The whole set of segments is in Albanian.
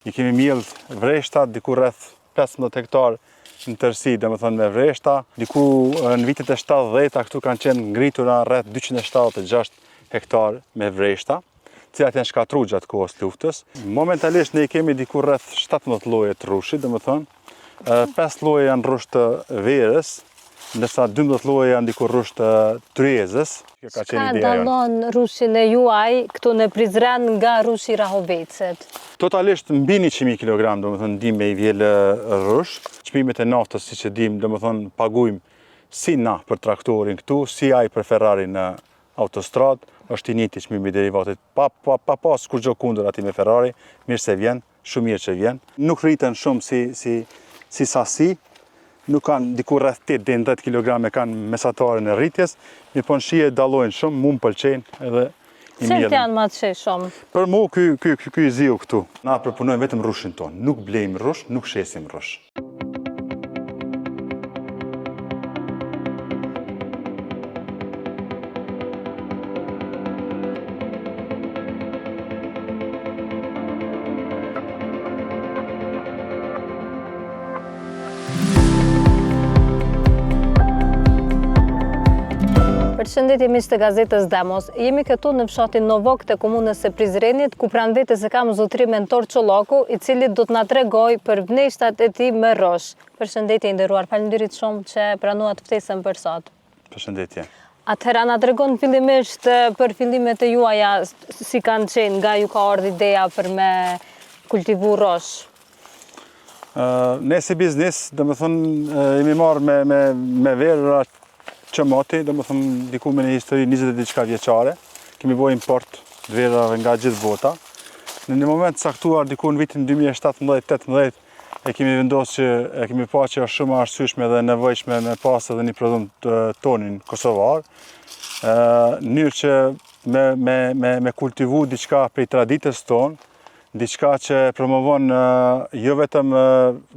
I kemi mjell vreshta, diku rreth 15 hektar në tërësi, domethënë me vreshta. Diku në vitet e 70-ta këtu kanë qenë ngritura rreth 276 hektar me vreshta, cilat janë shkatruar gjatë kohës luftës. Momentalisht ne kemi diku rreth 17 lloje të rrushit, domethënë 5 lloje janë rrush të verës, ndërsa 12 lloje janë diku rrush të tryezës. Çka dallon rrushin e juaj këtu në Prizren nga rrushi Rahovecit? Totalisht mbi 100 kg, domethënë ndihmë i vjel rrush. Çmimet e naftës, siç e dim, domethënë pagujmë si na për traktorin këtu, si ai për Ferrarin në autostradë, është i njëjti çmimi i derivatit. Pa pas kurrë kundër atij me Ferrari, mirë se vjen, shumë mirë që vjen. Nuk rriten shumë si sasi. Nuk kanë diku rreth 8 deri në 10 kg kanë mesataren e rritjes, mirë po në shije dallojnë shumë, mu më pëlqejnë edhe i mirë. Cilët janë më të sheshëm? Për mu ky i ziu këtu. Na përpunojmë vetëm rrushin ton, nuk blejmë rrush, nuk shesim rrush. Përshëndetje miq të gazetës Demos. Jemi këtu në fshatin Novok të komunës së Prizrenit, ku pranë vetes e kam zotrin Mentor Çollaku, i cili do të na tregoj për vneshtat e tij me rrosh. Përshëndetje i nderuar, faleminderit shumë që pranuat ftesën për sot. Përshëndetje. Atëherë na tregon fillimisht për fillimet e juaja si kanë qenë, nga ju ka ardhur ideja për me kultivu rrosh? Ne si biznes, domethënë jemi marrë me verë qëmati, domethënë diku me një histori 20 e diçka vjeçare. Kemi bërë import të verave nga gjithë bota. Në një moment caktuar diku në vitin 2017-18 e kemi vendosur që e kemi parë që është shumë arsyeshme dhe nevojshme me pas edhe një produkt tonin kosovar. Në mënyrë që me kultivu diçka prej traditës tonë, diçka që promovon jo vetëm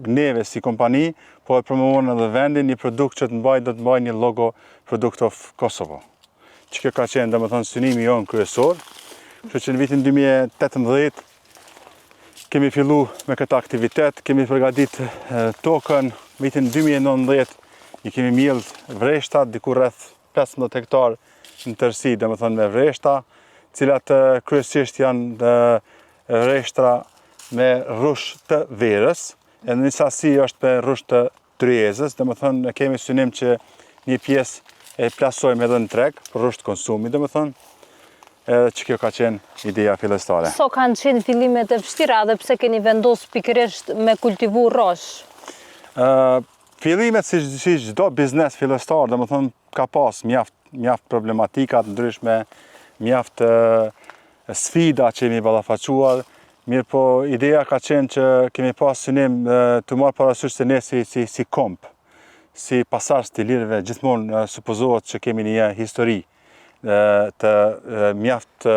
neve si kompani, po e promovon edhe vendin, një produkt që do të mbaj një logo Product of Kosovo. Që kjo ka qenë domethënë synimi jonë kryesor. Kështu që në vitin 2018 kemi fillu me këtë aktivitet, kemi përgatit tokën. Vitin 2019 i kemi mjell vreshta, diku rreth 15 hektar në tërësi, domethënë me vreshta, cilat kryesisht janë vreshtra me rrush të verës, e në një sasi është me rrush të tryezës, domethënë kemi synim që një pjesë e plasojmë edhe në treg për rrush të konsumit, domethënë, edhe që kjo ka qenë ideja fillestare. So kanë qenë fillimet e vështira dhe pse keni vendosur pikërisht me kultivu rrosh? Fillimet si çdo biznes fillestar, domethënë ka pas mjaft problematika të ndryshme, mjaft sfida që jemi ballafaquar. Mirë po, ideja ka qenë që kemi pas synim të marrë parasysh se ne si komp, si pasardhës të lirëve, gjithmonë supozohet që kemi një histori të mjaft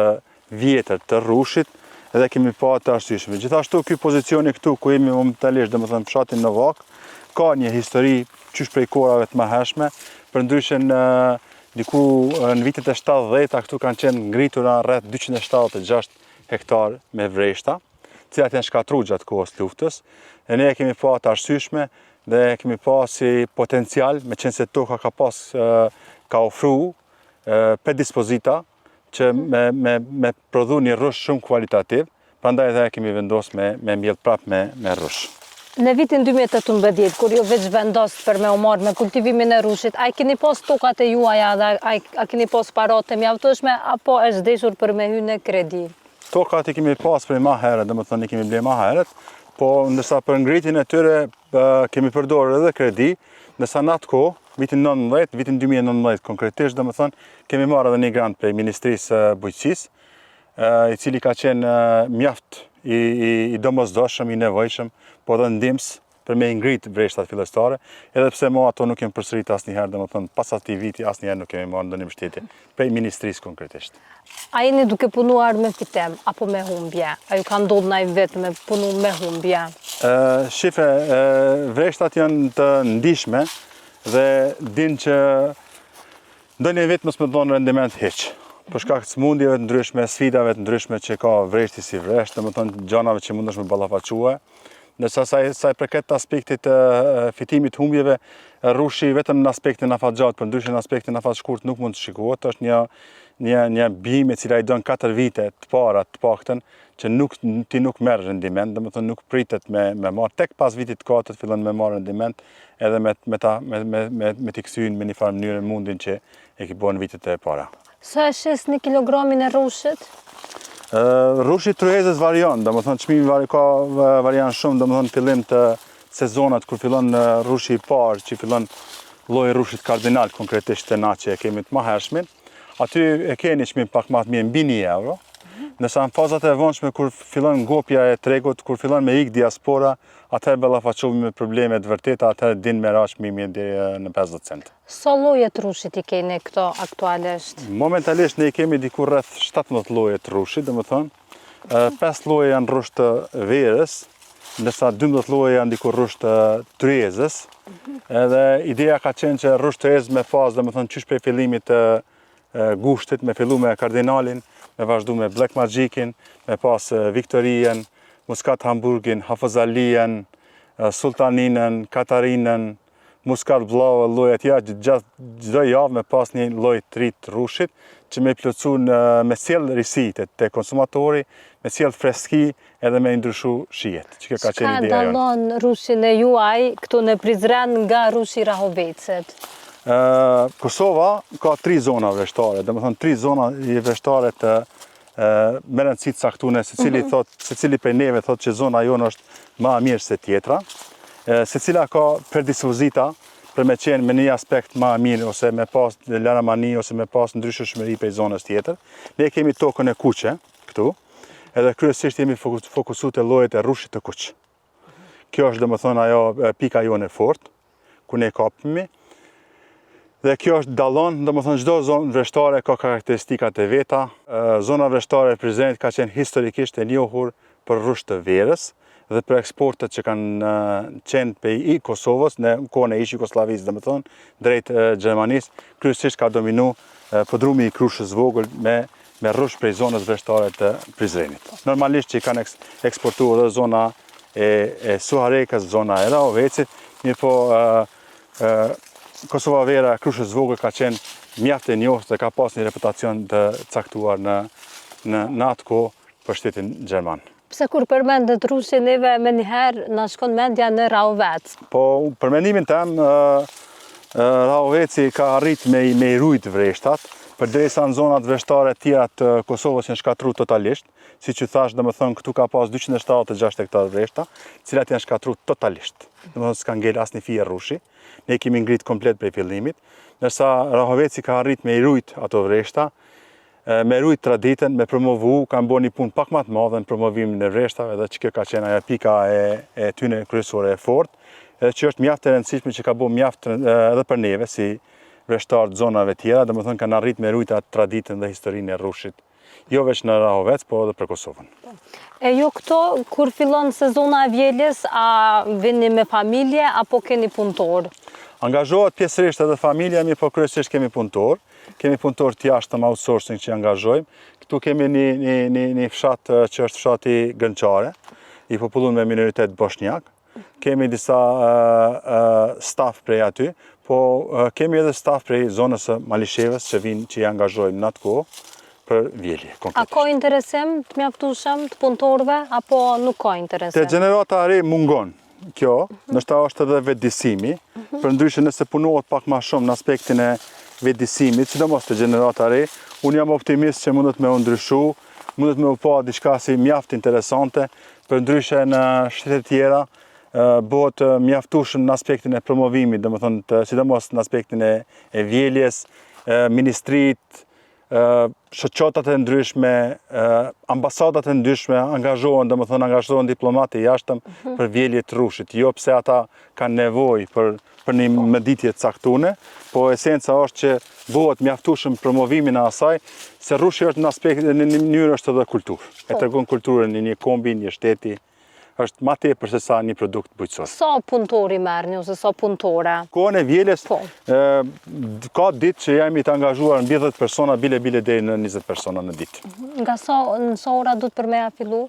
vjetër të rrushit edhe kemi pa të arsyeshme. Gjithashtu ky pozicioni këtu ku jemi momentalisht, domethënë fshatin Novak, ka një histori qysh prej kohërave të mëhershme, përndryshe diku në vitet e 70-ta këtu kanë qenë ngritura rreth 276 hektar me vreshta, cilat janë shkatruar gjatë kohës luftës, e ne e kemi pa të arsyeshme dhe kemi pa si potencial, me qenë se toka ka ofru predispozita që me prodhu një rrush shumë kualitativ, prandaj edhe kemi vendosur me mbjell prapë me rrush. Në vitin 2018, kur ju veç vendosët për me u marrë me kultivimin e rrushit, a keni pas tokat e juaja dhe a keni pas parat të mjaftueshme, apo është deshur për me hyrë në kredi? Tokat i kemi pas për ma herët, domethënë i kemi ble ma herët, po ndërsa për ngritin e tyre kemi përdorur edhe kredi, ndërsa në atë kohë, vitin 2019 konkretisht, domethënë kemi marrë edhe një grant prej Ministrisë Bujqësisë, i cili ka qenë mjaft i domosdoshëm, i nevojshëm, po edhe ndihmës për me ngrit vreshtat fillestare, edhe pse mo ato nuk kemi përsërit asnjëherë, domethënë pas atij viti asnjëherë nuk kemi marrë ndonjë mbështetje prej ministrisë konkretisht. A jeni duke punuar me fitem apo me humbje? A ju ka ndodhur ndaj vetë me punu me humbje? Shife, vreshtat janë të ndihshme dhe din që ndonjë vit mos më dhon rendiment hiç. për shkak të smundjeve të ndryshme, sfidave të ndryshme që ka vreshti si vresht, domethënë gjanave që mundesh me ballafaque. Ndërsa sa i përket aspektit të fitimit të humbjeve, rrushi vetëm në aspektin afatgjat, për ndryshe në aspektin afatshkurt nuk mund të shikohet, është një bim e cila i don 4 vite të para të paktën që ti nuk merr rendiment, domethënë nuk pritet me marr tek pas vitit të 4 fillon me marr rendiment edhe me t'i kthyen me një farë mënyrë mundin që e ki bën vitet e para. Sa e shes 1 kilogramin e rrushit? Rrushi truezës varion, domethënë çmimi ka varian shumë, domethënë fillim të sezonat kur fillon rrushi i parë, që fillon lloji i rrushit kardinal konkretisht te na që e kemi të mëhershmin, aty e keni çmim pak më të mirë mbi 1 euro. Nësa në fazat e vonshme kur fillon ngopja e tregut, kur fillon me ik diaspora, atëherë ballafaqohemi me probleme të vërteta, atëherë din me ra çmimin deri në 50 cent. Sa lloje të rrushit i keni këto aktualisht? Momentalisht ne i kemi diku rreth 17 lloje të rrushit, domethënë 5 lloje janë rrush të verës, ndërsa 12 lloje janë diku rrush të truezës. Edhe ideja ka qenë që rrush truezës me pas, domethënë qysh prej fillimit të gushtit, me fillu me kardinalin, me vazhdu me Black Magicin, me pas Viktorien, Muscat Hamburgin, Hafazalien, Sultaninën, Katarinën, Muscat Blau, llojet tjera, çdo javë me pas një lloj të ri të rrushit, që me plotësu me sjell risi te konsumatori, me sjell freski edhe me ndryshu shijet. Që kjo ka qenë ideja jonë. Çka dallon rrushin e juaj këtu në Prizren nga rrushi i Rahovecit? Kosova ka 3 zona vreshtare, domethënë 3 zona vreshtare të me rëndësi të caktune, secili prej neve thot që zona jonë është më e mirë se tjetra, secila ka predispozita për me qenë me një aspekt më e mirë ose me pas laramani ose me pas ndryshëshmëri prej zonës tjetër. Ne kemi tokën e kuqe këtu, edhe kryesisht jemi fokusuar te llojet e rrushit të kuq. Kjo është domethënë ajo pika jonë e fortë ku ne kapemi. Dhe kjo është dallon, domethënë çdo zonë vreshtare ka karakteristikat e veta. Zona vreshtare e Prizrenit ka qenë historikisht e njohur për rrush të verës dhe për eksportet që kanë qenë prej Kosovës në kohën e ish Jugosllavisë, domethënë drejt Gjermanisë, kryesisht ka dominu podrumi i Krushës vogël me rrush prej zonës vreshtare të Prizrenit. Normalisht që kanë eksportuar edhe zona e Suharekës, zona e Rahovecit, mirëpo Kosova Vera Krushës vogël ka qenë mjaft e njohur dhe ka pas një reputacion të caktuar në atë kohë për shtetin gjerman. Pse kur përmendet rrushi neve me njëherë na shkon mendja në Rahovec? Po, për mendimin tem, Rahoveci ka arrit me i rujt vreshtat, përderisa në zonat vreshtare tjera të Kosovës janë shkatruar totalisht, siç ju thash, domethënë këtu ka pas 276 hektar vreshta, të cilat janë shkatruar totalisht. Domethënë s'ka ngel asnjë fije rrushi. Ne kemi ngrit komplet prej fillimit, ndërsa Rahoveci ka arrit me i rujt ato vreshta, me rujt traditën, me promovu, kanë bërë një punë pak më të madhe në promovimin e vreshtave dhe që kjo ka qenë ajo pika e tyne kryesore e fortë, edhe që është mjaft e rëndësishme që ka bërë mjaft edhe për neve si vreshtar të zonave tjera, domethënë kanë arrit me rujt atë traditën dhe historinë e rrushit. Jo veç në Rahovec, po edhe për Kosovën. E ju këto, kur fillon sezona e vjeljes, a vini me familje apo keni punëtor? Angazhohet pjesërisht edhe familja, mi po kryesisht kemi punëtor. Kemi punëtor të jashtëm outsourcing që angazhojmë. Këtu kemi një fshat që është fshati Gënçare, i populluar me minoritet bosnjak. Kemi disa staf prej aty, po kemi edhe staf prej zonës së Malishevës që i angazhojmë në atë kohë për vjelje. A ka interesim të mjaftueshëm të punëtorëve apo nuk ka interesim? Te gjenerata e re mungon kjo, ndoshta është edhe vetëdijsimi, përndryshe nëse punohet pak më shumë në aspektin e vetëdijsimit, sidomos te gjenerata e re, unë jam optimist që mundet me u ndryshu, mundet me u pa diçka si mjaft interesante, përndryshe në shtete tjera bëhet mjaftueshëm në aspektin e promovimit, domethënë sidomos në aspektin e vjeljes, ministrit, shoqatat e ndryshme, ambasadat e ndryshme angazhohen diplomatë jashtëm për vjelje të rrushit. Jo pse ata kanë nevojë për një mëditje të caktuar, po esenca është që bëhet mjaftueshëm promovimin e asaj, se rrushi është në një mënyrë është edhe kulturë. E tregon kulturën në një kombi, një shteti, është ma tepër se sa një produkt bujqësor. Sa punëtori merrni ose sa punëtore? Kohën e vjeljes, Po. ka ditë që jemi të angazhuar mbi 10 persona, bile deri në 20 persona në ditë. Nga në sa ora duhet për me ja fillu?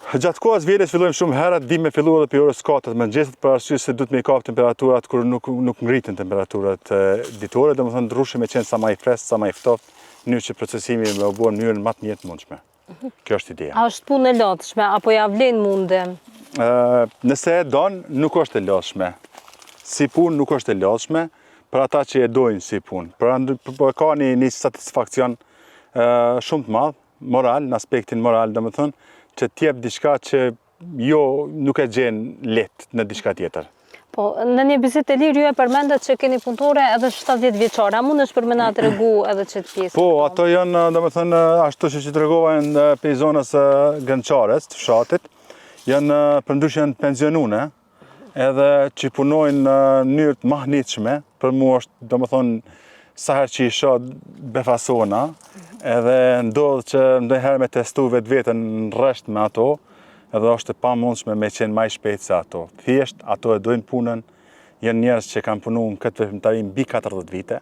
Gjatë kohës vjeljes fillojmë shumë herët, dim me fillu edhe për orës 4 mëngjesit, për arsye se duhet me i kap temperaturat kur nuk ngritin temperaturat ditore, domethënë rrushi me qenë sa më i freskët, sa më i ftohtë, në mënyrë që procesimi me u bërë në mënyrën më të mjetë mundshme. Kjo është ideja. A është punë e lodhshme apo ja vlen munde? Nëse e don, nuk është e lodhshme. Si punë nuk është e lodhshme, për ata që e dojnë si punë. Por ka një satisfakcion shumë të madh, moral, në aspektin moral, domethënë, që t'jep diçka që jo nuk e gjen lehtë në diçka tjetër. Po, në një bisedë e lirë ju e përmendet që keni punëtore edhe 70 vjeçare. A mundesh për me na tregu edhe çet pjesë? Po, ato janë, domethënë, ashtu që tregova në prej zonës Gënçares, të fshatit, janë përndryshe janë pensionune, edhe që punojnë në mënyrë të mahnitshme, për mua është, domethënë, sa herë që i shoh befasona, edhe ndodh që ndonjëherë me testu vetveten në rresht me ato, edhe është e pamundshme me qenë më i shpejt se ato. Thjesht ato e dojnë punën, janë njerëz që kanë punuar në këtë veprimtari mbi 40 vite.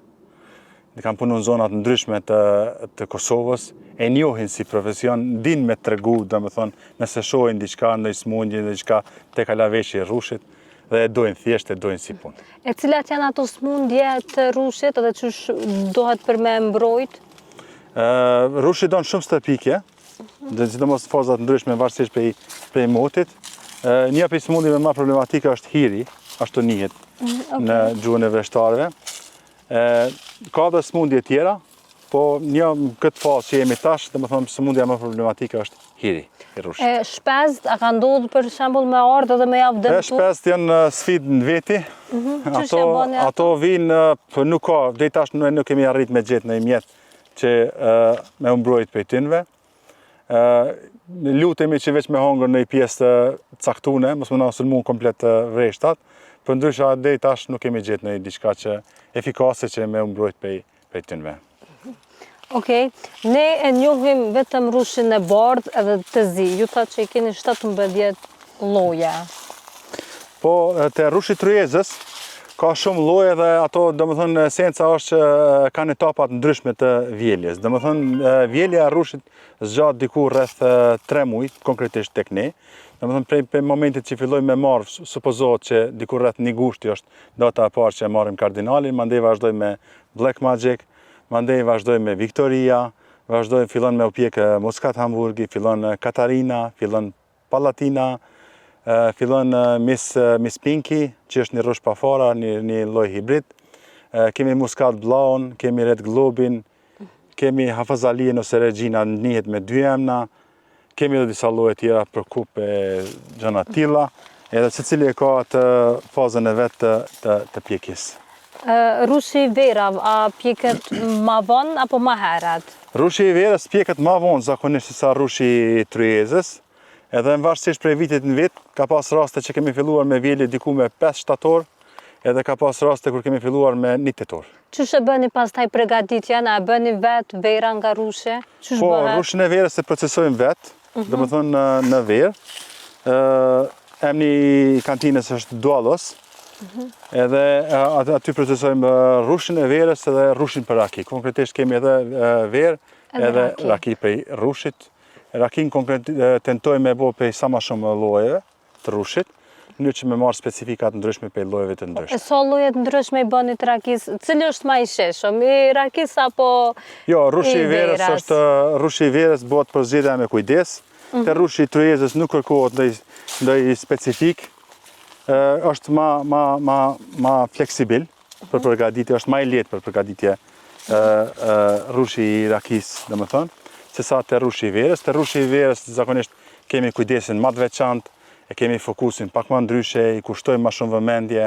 Kanë punuar në zona të ndryshme të Kosovës, e njohin si profesion, din me tregu, domethënë, nëse shohin diçka ndonjë smundje, diçka tek alaveshja e rrushit, dhe e dojnë thjesht, e dojnë si punë. E cilat janë ato smundje të rrushit edhe çush dohet për me mbrojt? Rrushi don shumë stërpikje, dhe sidomos fazat ndryshme varësisht prej motit. Një prej smundjeve më problematike është hiri, ashtu njihet në gjuhën e vreshtarëve. Ka dhe smundje tjera, po një këtë fazë që jemi tash, domethënë smundja më problematike është hiri i rrushit. Shpezt, a ka ndodhur për shembull me ardhë edhe me javë dëmtu? Shpezt janë sfidë në veti. Ato vinë, nuk ka, deri tash nuk kemi arrit me gjetë në mjet që me mbrojt prej tynve. Lutemi që veç me hongër në i pjesë caktune, mos më na sulmu komplet vreshtat, për ndryshe deri tash nuk kemi gjetë në diçka që efikase që me mbrojt prej tynve. Okej, ne e njohim vetëm rrushin e bardhë edhe të zi. Ju thatë që i keni 17 lloje. Po, te rrushi tryezës ka shumë lloje dhe ato, domethënë, esenca është që kanë etapa të ndryshme të vjeljes. Domethënë, vjelja e rrushit zgjat diku rreth 3 muaj, konkretisht tek ne. Domethënë, prej momentit që fillojmë me marr, supozohet që diku rreth 1 gushti është data e parë që e marrim kardinalin, mandej vazhdojmë me Black Magic, mandej vazhdojmë me Victoria, fillon me u pjek Muscat Hamburgi, fillon Katarina, fillon Palatina, fillon Miss Pinky, që është një rrush pa fara, një lloj hibrid. Kemi Muscat Blaun, kemi Red Globin, kemi Hafazalien ose Regina, njihet me 2 emra, kemi edhe disa lloje tjera për kupe gjëna tilla, edhe secili e ka atë fazën e vet të pjekjes. Rrushi i verav, a pjeket ma vonë apo ma herët? Rrushi i verës pjeket ma vonë zakonisht se sa rrushi i tryezës, edhe në varësisht prej vitit në vit, ka pas raste që kemi filluar me vjelje diku me 5 shtator, edhe ka pas raste kur kemi filluar me 1 tetor. Çush e bëni pastaj përgatitjen, a e bëni vetë vera nga rrushi? Po, rrushin e verës e procesojmë vetë, domethënë në verë. Emri i kantinës është Dualos, edhe aty procesojmë rrushin e verës edhe rrushin për raki. Konkretisht kemi edhe verë edhe raki prej rrushit. Rakin tentojmë me bo prej sa ma shumë llojeve të rrushit, në që me marrë specifikat ndryshme prej llojeve të ndryshme. E sa lloje të ndryshme i bëni të rakis? Cili është më i sheshëm, i rakis apo Jo, rrushi i verës bëhet për zgjedhja me kujdes. Te rrushi i tryezës nuk kërkohet ndonjë specifik. Është ma fleksibil për përgatitje, është ma i lehtë për përgatitje rrushi i rakis, domethënë, se sa te rrushi i verës. Te rrushi i verës zakonisht kemi kujdesin ma të veçantë, e kemi fokusin pak ma ndryshe, i kushtojmë ma shumë vëmendje,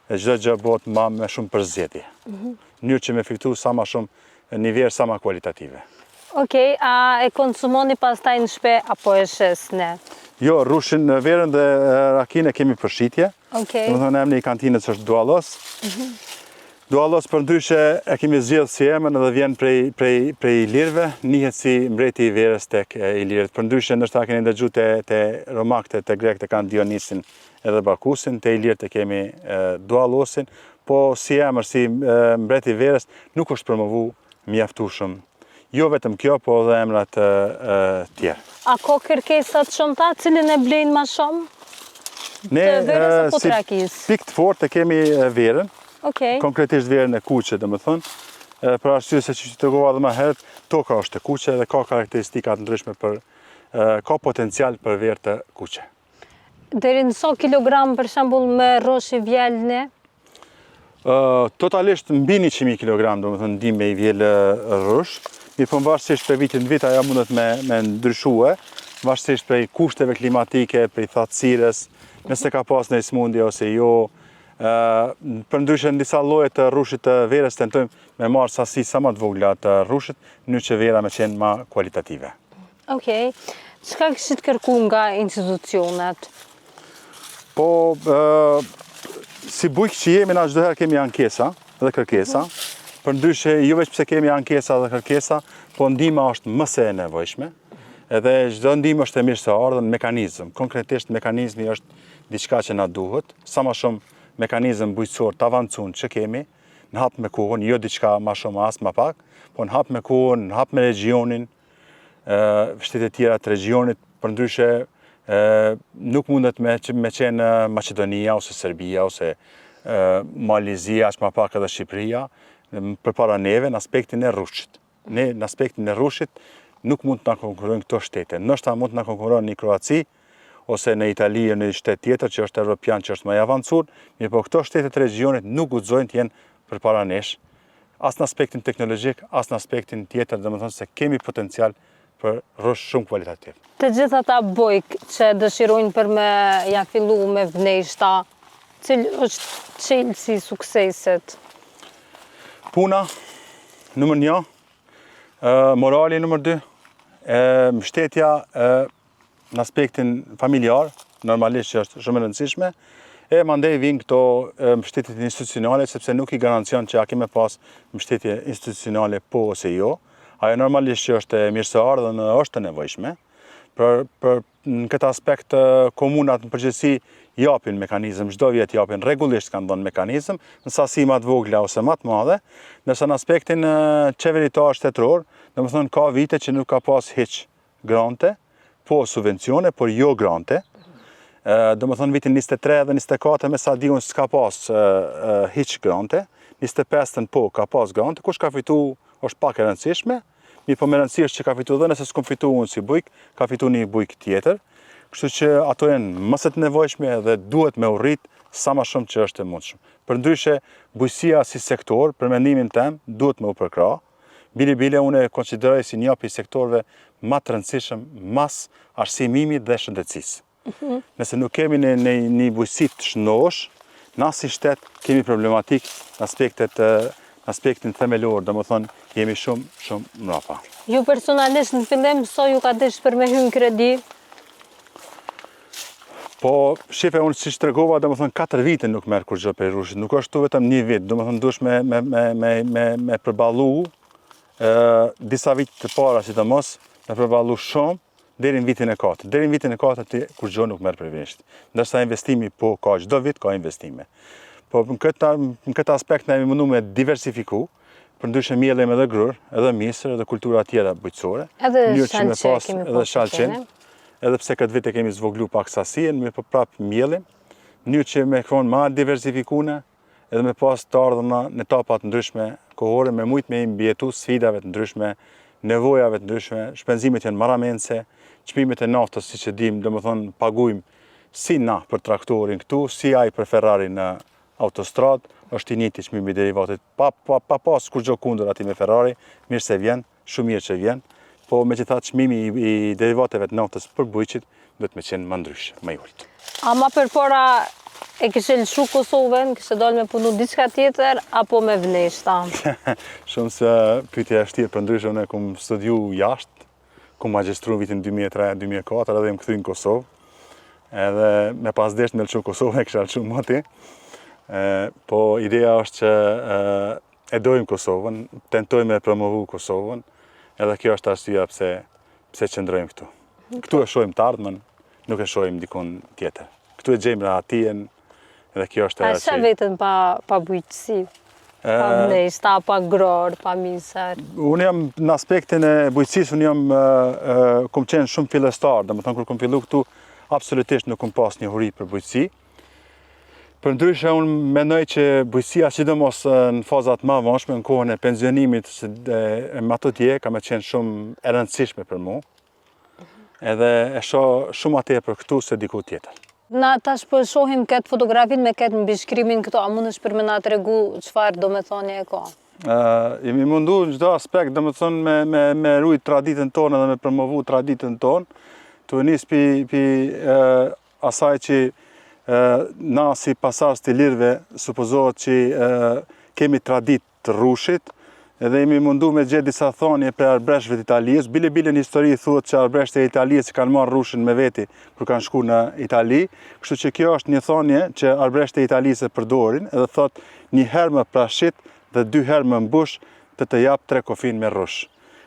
e çdo gjë bëhet me shumë përzgjedhje. Në mënyrë që me fitu sa ma shumë një verë sa ma kualitative. Okej, a e konsumoni pastaj në shtëpi apo e shesni? Jo, rrushin, verën dhe rakin e kemi për shitje. Okej. Domethënë emri i kantinës është Dualos. Duallos për ndryshe e kemi zgjedhë si emër edhe vjen prej Ilirëve, njihet si mbreti i verës tek Ilirët. Për ndryshe ndoshta keni dëgjuar te romakët te grekët e kanë Dionisin edhe Bakusin, te Ilirët e kemi Duallosin, po si emër si mbreti i verës nuk është promovu mjaftueshëm. Jo vetëm kjo, po edhe emrat tjerë. A ka kërkesat shumëta, cilin e blejnë më shumë? Ne Të verës apo si trakis? pikë të fortë kemi verën. Okej. Konkretisht verën e kuqe, domethënë, për arsye se që tregova edhe më herët, toka është e kuqe dhe ka karakteristika të ndryshme ka potencial për verë të kuqe. Deri në sa kilogram për shembull me roshi vjelni? Totalisht mbi 100.000 kg, domethënë ndihmë i vjel rrush, mirë varësisht për vitin vit ajo mundet me ndryshue, varësisht prej kushteve klimatike, prej thatësirës, nëse ka pas në smundje ose jo. Për ndryshe në disa lloje të rrushit të verës tentojmë me marrë sasi sa më të vogla të rrushit, në që vera me qenë më kualitative. Okej. Çka kishit kërku nga institucionet? Po, si bujk që jemi na çdo herë kemi ankesa dhe kërkesa. Për ndryshe, jo veç pse kemi ankesa dhe kërkesa, po ndihma është më se e nevojshme. Edhe çdo ndihmë është e mirëseardhur në mekanizëm. Konkretisht mekanizmi është diçka që na duhet, sa më shumë mekanizëm bujqësor të avancuar që kemi, në hap me kohën, jo diçka më shumë as më pak, po në hap me kohën, në hap me regionin, shtetet tjera të regionit, për ndryshe nuk mundet me qenë Maqedonia ose Serbia ose Malizia, as më pak edhe Shqipëria, përpara neve në aspektin e rrushit. Ne në aspektin e rrushit nuk mund të na konkurrojnë këto shtete. Ndoshta mund të na konkurrojnë në Kroaci ose në Itali e në shtet tjetër që është evropian, që është më i avancuar, mirë po këto shtete të regionit nuk guxojnë të jenë përpara nesh, as në aspektin teknologjik, as në aspektin tjetër, domethënë se kemi potencial për rrush shumë kualitativ. Të gjithë ata bojk që dëshirojnë për me ja fillu me vneshta, cil është çelësi i suksesit? Puna, numër 1, morali numër 2, mbështetja në aspektin familjar, normalisht që është shumë e rëndësishme, e mandej vinë këto mbështetjet institucionale, sepse nuk i garancion që a keme pas mbështetje institucionale po ose jo. Ajo normalisht që është e mirëseardhur dhe është e nevojshme. Në këtë aspekt komunat në përgjithësi japin mekanizëm, çdo vit japin rregullisht kanë dhënë mekanizëm, në sasi më të vogla ose më të mëdha, ndërsa në aspektin qeveritar shtetëror, domethënë ka vite që nuk ka pas hiç grante, po subvencione, por jo grante. Domethënë vitin 23 dhe 24 me sa diun s'ka pas hiç grante, 25-ën po ka pas grante, kush ka fitu është pak e rëndësishme, mirë po me rëndësi është që ka fitu dhe nëse s'kom fitu unë si bujk, ka fitu një bujk tjetër, kështu që ato janë mëse të nevojshme dhe duhet me urrit sa më shumë që është e mundshëm. Përndryshe, bujqësia si sektor, për mendimin tim, duhet me u përkra. Bile unë e konsideroj si një prej sektorëve më të rëndësishëm mas arsimimit dhe shëndetësisë. Nëse nuk kemi një bujqësi të shëndosh, na si shtet kemi problematik në aspektin themelor, domethënë jemi shumë mrapa. Ju personalisht në fillim sa ju ka desh për me hyrë kredi? Po, shife unë si tregova, domethënë 4 vite nuk merr kur gjë për rrushit, nuk është tu vetëm një vit, domethënë duhesh me përballu disa vite të para sidomos, me përballu shumë deri në vitin e 4. Deri në vitin e 4 kur gjë nuk merr përveç. Ndërsa investimi po ka çdo vit ka investime. Po në këtë aspekt ne jemi mundu me diversifiku, përndryshe miellim edhe grur, edhe misër, edhe kultura tjera bujqësore. Edhe shalqen. Edhe pse këtë vit e kemi zvoglu pak sasien, me prapë miellim, një që me konë ma diversifikune, edhe me pas të ardhëna në etapat ndryshme kohore, me mujt me imbjetu sfidave të ndryshme, nevojave të ndryshme, shpenzimet janë maramense, çmimet e naftës, si që dim, domethënë pagujmë si na për traktorin këtu, si ai për Ferrari në autostrad, është i njëjti çmimi i derivatit. Pa pas kur gjë kundër atij me Ferrari, mirë se vjen, shumë mirë që vjen, po megjithatë çmimi i derivateve të naftës për bujqit duhet me qenë më ndryshe, më i ulët. Ama përpara e kishe lëshu Kosovën, kishe dalë me punu diçka tjetër, apo me vneshta? Shumë se pyetja e vështirë, përndryshe unë kom studiu jashtë, kom magjistru vitin 2003-2004 edhe jam kthy në Kosovë. Edhe me pas desh me lëshu Kosovën e kisha lëshu moti. Po ideja është që e dojmë Kosovën, tentojmë e promovu Kosovën, edhe kjo është arsyeja pse qëndrojmë këtu. Këtu e shohim të ardhmen, nuk e shohim dikun tjetër. Këtu e gjejmë rahatien, edhe kjo është A shë vetën pa bujqësi? Pa vneshta, pa gror, pa misër? Unë jam në aspektin e bujqësisë, unë jam kom qenë shumë fillestar, dhe më thënë kur kom fillu këtu, absolutisht nuk kom pas një huri për bujqësi. Për ndryshe, unë mendoj që bujqësia, sidomos në fazat më vonshme, në kohën e pensionimit, me ato tje, ka me qenë shumë e rëndësishme për mu, edhe e shoh shumë atje për këtu se diku tjetër. Na tash po shohim këtë fotografin me këtë mbishkrimin këto, a mundesh për me na tregu çfarë do me thonje e ka? Jemi mundu në çdo aspekt, do me thonë me rujt traditën tonë dhe me promovu traditën tonë, të nis pi asaj që na si pasardhës të lirëve supozohet që kemi traditë të rrushit, edhe jemi mundu me gjetë disa thonje për arbreshve të Italijës. Bile në histori thuhet që arbreshte e Italijës kanë marrë rrushin me veti kur kanë shku në Itali, kështu që kjo është një thonje që arbreshte e Italijës e përdorin, edhe thot një herë më prashit dhe 2 herë më mbush të jap 3 kofin me rrush.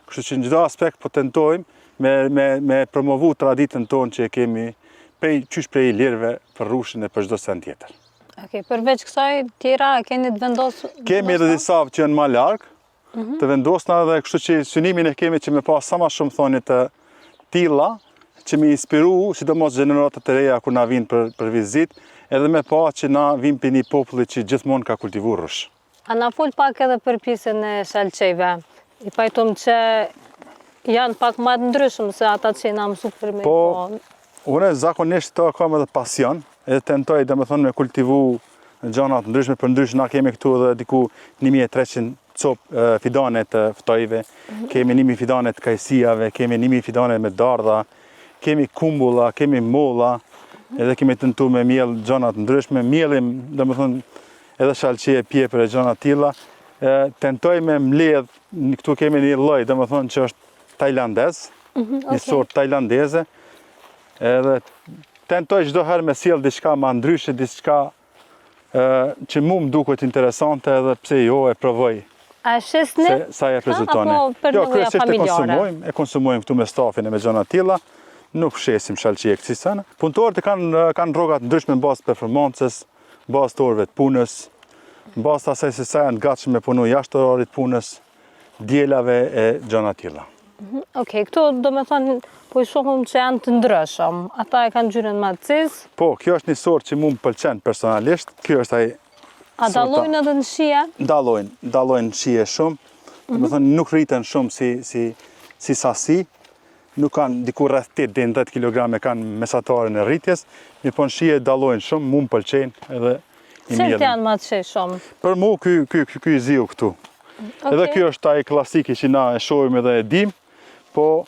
Kështu që në çdo aspekt po tentojmë me promovu traditën tonë që kemi prej lirëve për rrushin e për çdo send tjetër. Okej, përveç kësaj tjera keni të vendosur? Kemi edhe disa që janë më larg, të vendosna dhe kështu që synimin e kemi që me pas sa ma shumë thonje të tilla, që me inspiru, sidomos gjeneratët e reja kur na vinë për vizit, edhe me pa që na vinë për një populli që gjithmonë ka kultivu rrush. A na fol pak edhe për pjesën e shalqejve. I pajtum që janë pak më të ndryshëm se ata që na mësu për me Po, une zakonisht të kam edhe pasion, edhe tentoj dhe me thonë me kultivu gjanat ndryshme, për ndryshme na kemi këtu edhe diku 1300 fidane të ftojve, kemi 1000 fidane të kajsijave, kemi 1000 fidane me dardha, kemi kumbulla, kemi molla, edhe kemi tentu me miell gjanat ndryshme, miellim, dhe me thonë, edhe shalqie, pjepër e gjanat tilla, tentoj me mbledh, këtu kemi një lloj, dhe me thonë që është tajlandez, një sort tajlandeze, edhe tentoj çdo herë me sjell diçka më ndryshe, diçka që mu më duket interesante edhe pse jo e provoj. A shesni? Sa e prezentone. Apo për nevoja familjare? E konsumojmë këtu me stafin e me gjona tilla, nuk shesim shalqie kësi sene. Punëtorët kanë rrogat ndryshme në bazë performancës, në bazë të orëve të punës, në bazë të asaj se sa janë gatshëm me punu jashtë orarit punës, dielave e gjona tilla. Okej, këtu do me thonë, po i shohëm që janë të ndryshëm. Ata e kanë ngjyrën më të cizë. Po, kjo është një sort që mu më pëlqen personalisht. Kjo është ai. A dallojnë edhe në shije? Dallojnë në shije shumë. Do të thonë nuk rriten shumë si sasi. Nuk kanë diku rreth 8 deri në 10 kg kanë mesatarin e rritjes. Mirë po në shije dallojnë shumë, mu më pëlqejnë edhe i miellim. Cilët janë më të shumë? Për mu ky ziu këtu. Edhe ky është ai klasiki që na e shohim edhe e dim, po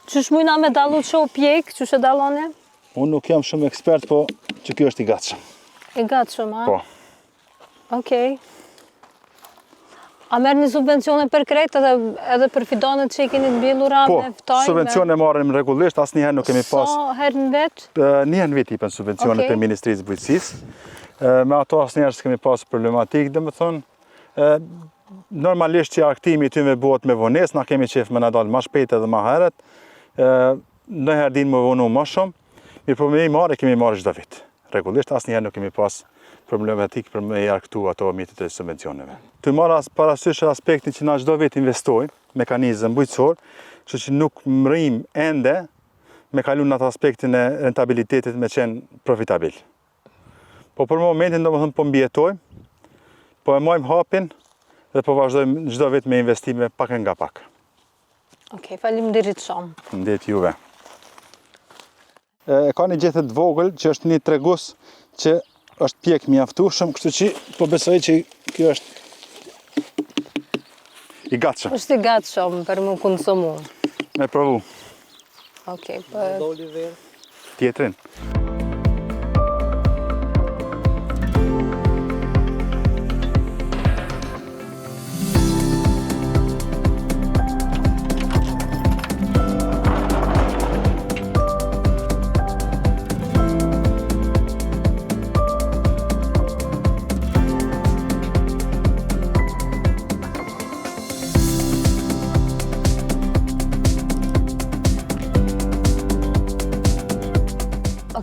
Qysh mujna me dallu që o pjek, qysh e dalloni? Unë nuk jam shumë ekspert, po që kjo është i gatshëm. I gatshëm, a? Po. Okej. A merrni subvencione për krejt edhe për fidonet që i keni të mbjellura me ftojnë? Po, subvencione marrim rregullisht, asnjëherë nuk kemi pas. Sa herë në vit? Një herë në vit ipen subvencione për Ministrisë së Bujqësisë. Me ato asnjëherë s'kemi pas problematik, domethënë normalisht që arktimi i tyre bëhet me vonesë, na kemi qef me na dal më shpejt edhe më herët. Ndonjëherë din më vonu më shumë, mirë po me i marrë kemi marrë çdo vit. Rregullisht asnjëherë nuk kemi pas problematik për me arktu ato mjetet e subvencioneve. Të marrë parasysh aspektin që na çdo vit investojmë mekanizëm bujqësor, kështu që nuk mrim ende me kalu në atë aspektin e rentabilitetit me qenë profitabil. Po për momentin domethënë po mbijetojmë, po e mojmë hapin dhe po vazhdojmë çdo vit me investime pak nga pak. Okej, faleminderit shumë. Faleminderit juve. Ka një gjethet vogël që është një tregus që është pjek mjaftueshëm, kështu që po besoj që kjo është i gatshëm. Është i gatshëm për më konsumu. Me provu. Okej, për... Tjetrin.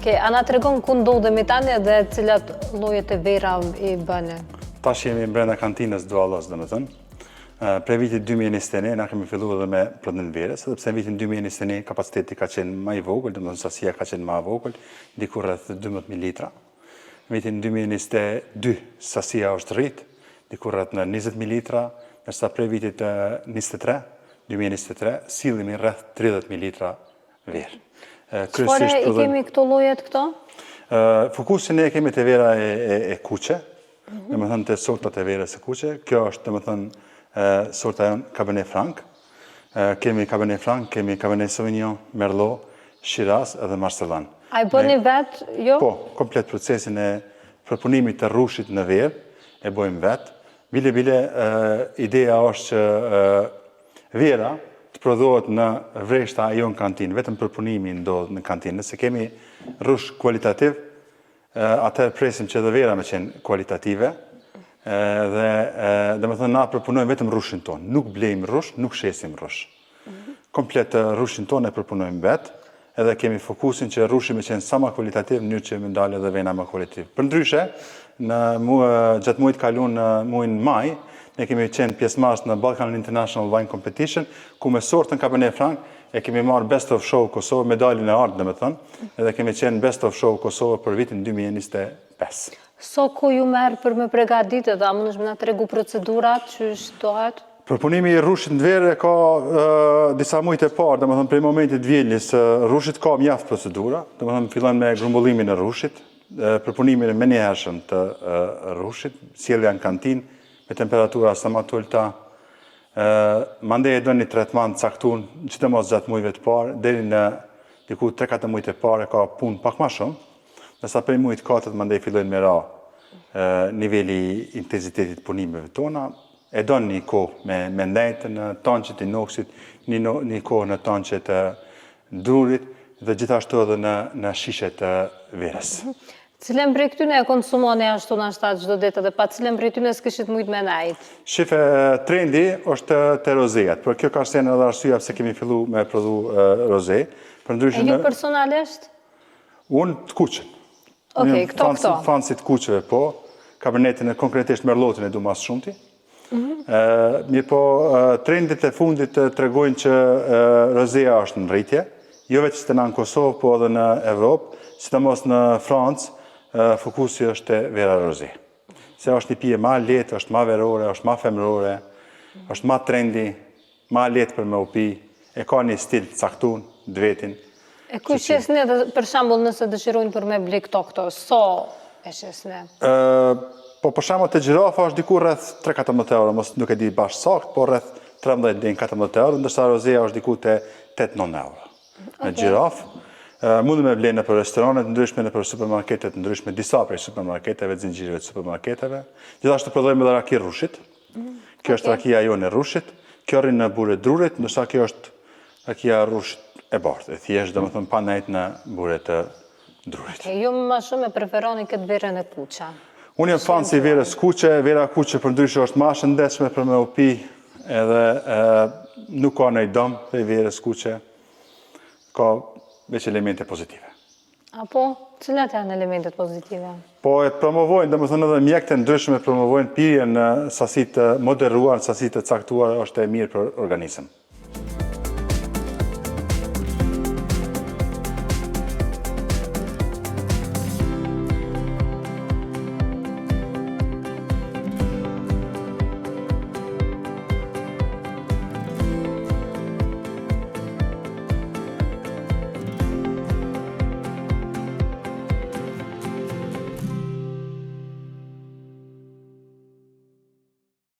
Okej, a na tregon ku ndodhemi tani dhe cilat llojet e vera i bëni? Tash jemi brenda kantinës Duallos, domethënë. Prej vitit 2021 na kemi filluar edhe me prodhim verës, sepse në vitin 2021 kapaciteti ka qenë më i vogël, domethënë sasia ka qenë më e vogël, diku rreth 12.000 litra. Në vitin 2022 sasia është rrit, diku rreth në 20.000 litra, ndërsa prej vitit 2023 sillemi rreth 30.000 litra verë. Çfarë i kemi këto llojet këto? Fokusin e kemi te vera e kuqe, domethënë te sortat e verës e kuqe. Kjo është domethënë sorta jonë Cabernet Franc. Kemi Cabernet Franc, kemi Cabernet Sauvignon, Merlot, Shiraz edhe Marcellan. A i bëni vetë, jo? Po, komplet procesin e përpunimit të rrushit në verë e bëjmë vetë. Bile, ideja është që vera të prodhohet në vreshta jo në kantinë, vetëm përpunimi ndodh në kantinë. Nëse kemi rrush kualitativ, atëherë presim që edhe vera me qenë kualitative, dhe domethënë na përpunojmë vetëm rrushin tonë, nuk blejmë rrush, nuk shesim rrush. Komplet rrushin tonë e përpunojmë vetë, edhe kemi fokusin që rrushi me qenë sa më kualitativ, në mënyrë që më dalë edhe vena më kualitativ. Përndryshe, gjatë muajit kaluar në muajin maj, ne kemi qenë pjesëmarrës në Balkan International Wine Competition, ku me sortën Cabernet Franc e kemi marrë Best of Show Kosovë, medaljen e artë domethënë, edhe kemi qenë Best of Show Kosovë për vitin 2025. So ku ju merë për me përgatitet, a mund është me nga tregu procedurat që shtohet? Përpunimi i rrushit në verë ka disa mujtë e parë, domethënë prej momentit vjeljes, rrushit ka mjaft procedura, domethënë fillon me grumbullimin e rrushit, përpunimin e menjëhershëm të rrushit, sjellja në kantinë me temperatura sa më të ulta. Mandej e do një tretman caktuar, sidomos gjatë muajve të parë, deri në diku 3-4 muajt e parë ka punë pak më shumë. Nësa prej mujt 4 mandej fillojnë me ra niveli intensitetit punimeve tona, e do një kohë me ndajtë në tanqet inoksit, një kohë në tanqet drurit dhe gjithashtu edhe në shishet verës. Cilën prej këtyne e konsumoni ashtu në ashtat gjdo ditë dhe pa cilën prej këtyne s'kishit mujt me najtë? Shife, trendi është të rozejat, për kjo ka shenë edhe arsyeja pse kemi fillu me prodhu rozej. E ju personalisht? Unë të kuqen. Okej, këto. Fansit kuqeve, po. Cabernetin e konkretisht Merlotin e du mas shumëti. Mirë po, trendit e fundit të tregojnë që rozeja është në rritje, jo veç të në Kosovë, po edhe në Evropë, sidomos në Francë, fokusi është vera roze. Se është një pije ma letë, është ma verore, është ma femrore, është ma trendi, ma letë për me u pi, e ka një stil caktun, dvetin. E ku shesne dhe për shambull nëse dëshirojnë për me blik këto, so e shesne? Po për shambull të gjirafa është diku rreth 3-14 euro, mos nuk e di bashkë sakt, po rreth 13-14 euro, ndërsa rozea është diku të 8-9 euro. Në gjirafë, mundu me blenë në për restoranet ndryshme, në për supermarketet ndryshme, disa prej supermarketeve, zinxhirëve të supermarketeve. Gjithashtu prodhojmë edhe raki rrushit. Kjo është rakia jonë e rrushit, kjo rrinë në bure drurit, ndërsa kjo është rakia rrushit e bardhë, e thjesht domethënë pa nejt në bure të drurit. Ju më shumë e preferoni këtë verën e kuqa? Unë jam fan si verës kuqe, vera kuqe përndryshe është ma shëndetshme për me u pi, edhe nuk ka nëjë dëm për verës kuqe, ka veç elemente pozitive. Apo, cilat janë elementet pozitive? Po e promovojnë, domethënë edhe mjekte ndryshme promovojnë pirjen në sasit të moderuar, në sasit të caktuar është e mirë për organizëm.